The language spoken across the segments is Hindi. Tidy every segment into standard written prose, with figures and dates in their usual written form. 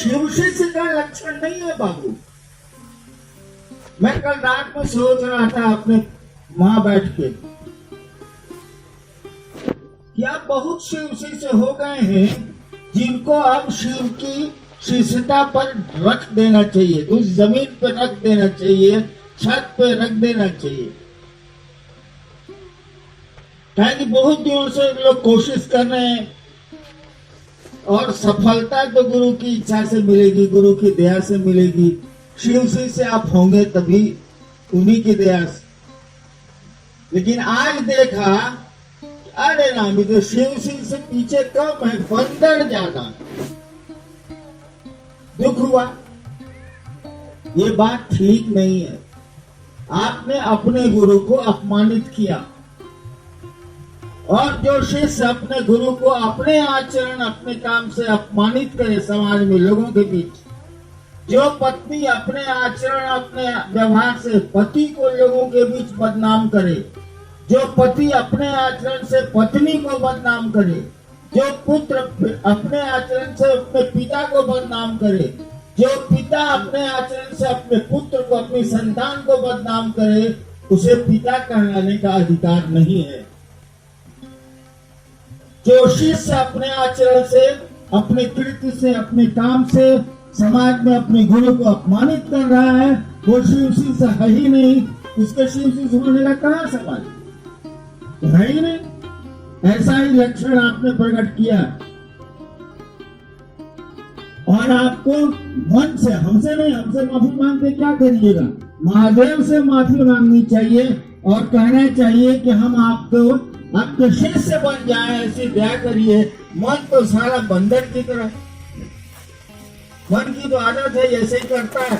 शिव शिष्य का लक्षण नहीं है बाबू। मैं कल रात में सोच रहा था अपने मां बैठ के कि आप बहुत शिव शिष्य हो गए हैं जिनको अब शिव की शिष्यता पर रख देना चाहिए, उस जमीन पर रख देना चाहिए, छत पे रख देना चाहिए। कि बहुत दिनों से लोग कोशिश कर रहे हैं और सफलता तो गुरु की इच्छा से मिलेगी, गुरु की दया से मिलेगी। शिव से आप होंगे तभी उन्हीं की दया से। लेकिन आज देखा अरे राम, तो शिव से पीछे कम है, बंदर ज्यादा। दुख हुआ, ये बात ठीक नहीं है। आपने अपने गुरु को अपमानित किया और जो शिष्य अपने गुरु को अपने आचरण अपने काम से अपमानित करे समाज में लोगों के बीच, जो पत्नी अपने आचरण अपने व्यवहार से पति को लोगों के बीच बदनाम करे, जो पति अपने आचरण से पत्नी को बदनाम करे, जो पुत्र अपने आचरण से अपने पिता को बदनाम करे, जो पिता अपने आचरण से अपने पुत्र को अपनी संतान को बदनाम करे, उसे पिता कहलाने का अधिकार नहीं है। जो शिष्य अपने आचरण से अपने कृत्य से अपने काम से समाज में अपने गुरु को अपमानित कर रहा है, वो शिव शिष्य है ही नहीं। उसके शिव शिष्य होने का कहाँ सवाल है ही नहीं। ऐसा ही लक्षण आपने प्रकट किया और आपको मन से, हमसे नहीं, हमसे माफी मांगते क्या करिएगा, महादेव से माफी मांगनी चाहिए और कहना चाहिए कि हम आपको आपके शिष्य बन जाए, ऐसी दया करिए। मन तो सारा बंदर की तरह, मन की तो आदत है ऐसे ही करता है।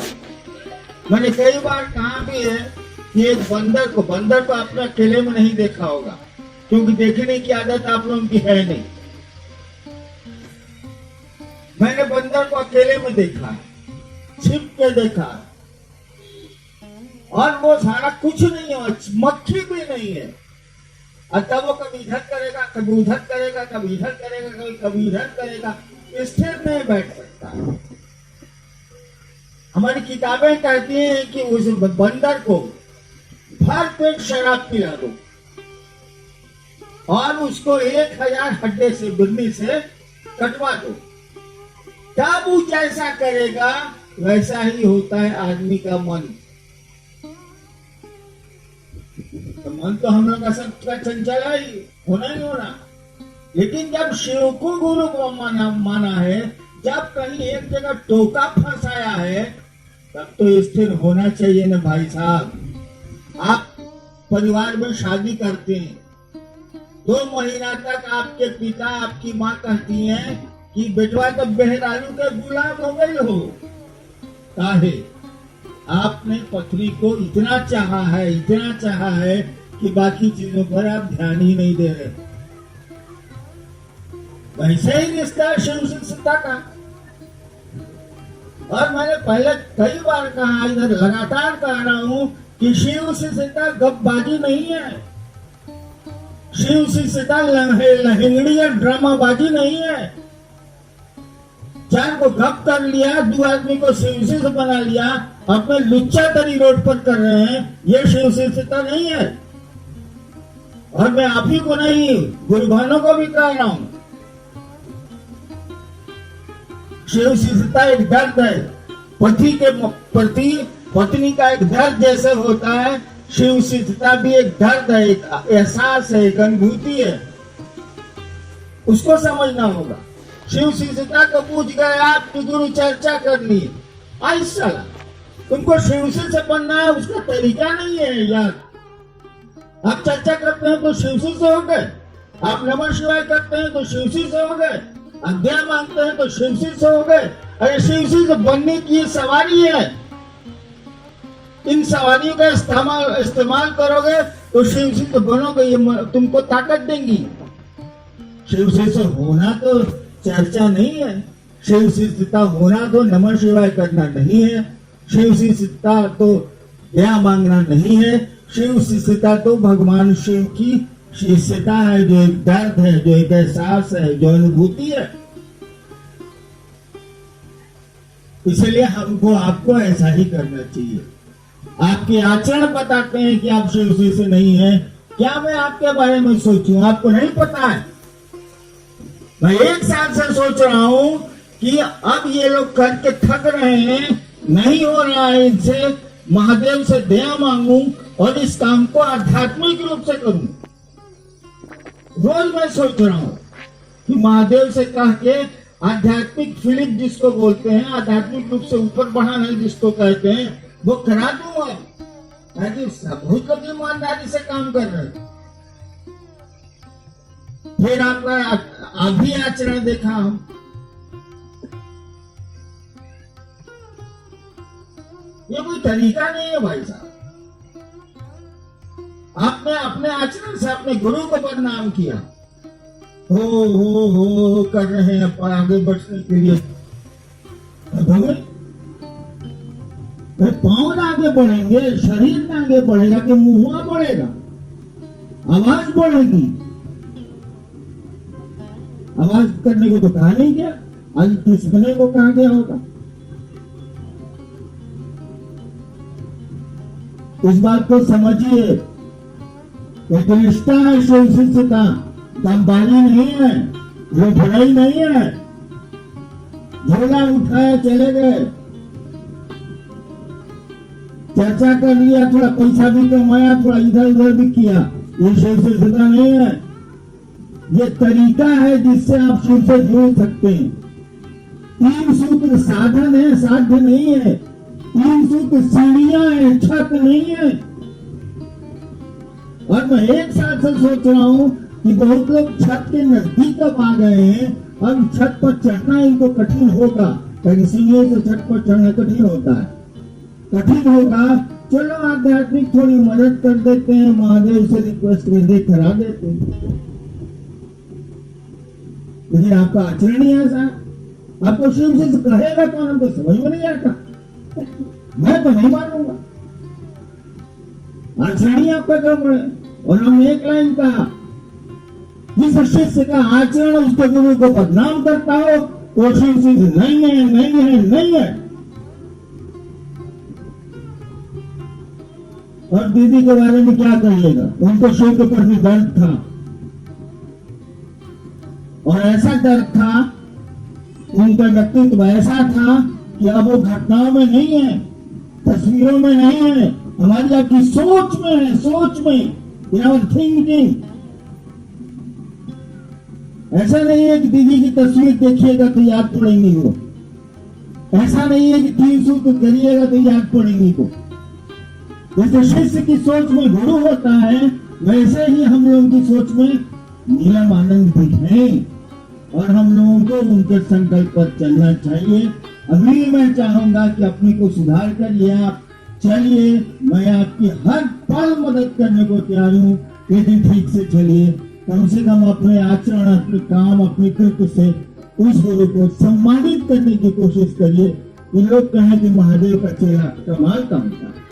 मैंने कई बार कहा भी है कि एक बंदर को अपने अकेले में नहीं देखा होगा, क्योंकि देखने की आदत आप लोगों की है नहीं। मैंने बंदर को अकेले में देखा, छिप के देखा, और वो सारा कुछ नहीं है, मक्खी भी नहीं है। और तब वो कभी इधर करेगा, कभी उधर करेगा, कभी इधर करेगा, कभी इधर करेगा, स्थिर नहीं बैठ सकता। हमारी किताबें कहती हैं कि उस बंदर को भर पेट शराब पिला दो और उसको 1000 हड्डे से बिरनी से कटवा दो, तब वो जैसा करेगा वैसा ही होता है आदमी का मन। तो मन तो हम लोग का सबका चंचल है ही, होना ही होना। लेकिन जब शिव को गुरु को माना है, जब कहीं एक जगह टोका फंसाया है, तब तो स्थिर होना चाहिए ना भाई साहब। आप परिवार में शादी करते हैं, 2 महीना तक आपके पिता आपकी माँ कहती हैं कि बेटवा तो बेहरालू के गुलाम हो गई हो। काहे? आपने पत्नी को इतना चाहा है कि बाकी चीजों पर आप ध्यान ही नहीं दे रहे। वैसे ही रिश्ता शिव शिष्यता का। और मैंने पहले कई बार कहा, इधर लगातार कह रहा हूं कि शिव शिष्यता गपबाजी नहीं है, शिव शिष्यता लहंगड़ी और ड्रामाबाजी नहीं है। 4 को गप कर लिया, 2 आदमी को शिव शिष्य बना लिया, अपने लुच्चा तरी रोड पर कर रहे हैं, ये शिव शिष्यता नहीं है। और मैं आप ही को नहीं, गुरुभानों को भी कह रहा हूं, शिव शिष्यता एक दर्द है, पति के प्रति पत्नी का एक दर्द जैसे होता है, शिव शिष्यता भी एक दर्द है, एक एहसास है, एक अनुभूति है। उसको समझना होगा। शिव शिष्यता को पूछ गए आपकी गुरु चर्चा करनी है, आई साला तुमको शिव शिष्य बनना है, उसका तरीका नहीं है यार। आप चर्चा करते हैं तो शिव शिष्य हो गए, आप नमः शिवाय करते हैं तो शिव शिष्य हो गए, अज्ञा मांगते हैं तो शिव शिष्य हो गए। अरे शिव शिष्य बनने की सवारी है, इन सवारियों का इस्तेमाल करोगे तो शिव शिष्य बनोगे, ये तुमको ताकत देंगी। शिव शिष्य होना तो चर्चा नहीं है, शिव शिष्यता होना तो नमः शिवाय करना नहीं है, शिव शिष्यता तो दया मांगना नहीं है, शिव शिष्यता तो भगवान शिव की शिष्यता है, जो एक दर्द है, जो एक एहसास है, जो अनुभूति है। इसलिए हमको आपको ऐसा ही करना चाहिए। आपके आचरण बताते हैं कि आप शिव से नहीं है। क्या मैं आपके बारे में सोचूं? आपको नहीं पता है। मैं 1 साल से सोच रहा हूं कि अब ये लोग करके थक रहे हैं, नहीं हो रहा है इनसे, महादेव से दया मांगूं और इस काम को आध्यात्मिक रूप से करूं। रोज मैं सोच रहा हूं कि महादेव से कह के आध्यात्मिक फीलिंग जिसको बोलते हैं, आध्यात्मिक रूप से ऊपर बढ़ाना जिसको कहते हैं, वो करा दूंगा। ताकि बहुत लोग ईमानदारी से काम कर रहे हैं। फिर आपका अभी आचरण देखा हम, ये कोई तरीका नहीं है भाई साहब। आपने अपने आचरण से अपने गुरु को बदनाम किया। हो कर रहे हैं आगे बढ़ने के लिए। पांव आगे बढ़ेंगे, शरीर आगे बढ़ेगा कि मुंह बढ़ेगा, आवाज बढ़ेगी। आवाज करने को तो कहा नहीं गया, आज किसने को कहा गया होगा। इस बात को समझिए, एक रिश्ता है शिव शिष्य का, कंबानी नहीं है, वो भलाई नहीं है। झोला उठाया चले गए, चर्चा कर लिया, थोड़ा पैसा भी कमाया, थोड़ा इधर उधर भी किया, ये शिव शिष्यता नहीं है। ये तरीका है जिससे आप शिव से जुड़ सकते हैं। 3 सूत्र साधन है, साध्य नहीं है। 3 सूत्र सीढ़ियां है, छत नहीं है। और मैं 1 साल से सोच रहा हूं कि बहुत लोग छत के नजदीक अब आ गए हैं। अब छत पर चढ़ना इनको कठिन होगा, सीढ़ियों से छत पर चढ़ना कठिन होता है, कठिन होगा। चलो आध्यात्मिक थोड़ी मदद कर देते हैं, महादेव से रिक्वेस्ट करके करा देते हैं। लेकिन आपका आचरण ही ऐसा, आपको शिव से कहेगा कौन? हमको समझ में नहीं आता, मैं तो नहीं मानूंगा। आचरण ही आपका कम है। और हमने एक लाइन कहा, जिस शिष्य का आचरण उसके गुरु को बदनाम करता हो, वो शिव से नहीं है, नहीं है, नहीं है। और दीदी के बारे में क्या कहिएगा? उनको शिव के प्रति दर्द था, और ऐसा दर्द था, उनका व्यक्तित्व ऐसा था कि अब वो घटनाओं में नहीं है, तस्वीरों में नहीं है, हमारी आपकी सोच में है, सोच में, थिंकिंग। ऐसा नहीं है कि दीदी की तस्वीर देखिएगा तो याद पड़ेंगी वो, ऐसा नहीं है कि 3 सूत्र करिएगा तो याद पड़ेंगी को। जैसे शिष्य की सोच में गुरु होता है, वैसे ही हम लोगों की सोच में नीलम आनंद भी है, और हम लोगों को उनके संकल्प पर चलना चाहिए। अभी मैं चाहूंगा कि अपने को सुधार करिए, आप चलिए, मैं आपकी हर पल मदद करने को तैयार हूँ, लेकिन ठीक से चलिए। कम से कम अपने आचरण, अपने काम, अपने कृत्य से उस गुरु को सम्मानित करने की कोशिश करिए। लोग कहें कि महादेव का चेहरा कमाल का होता है।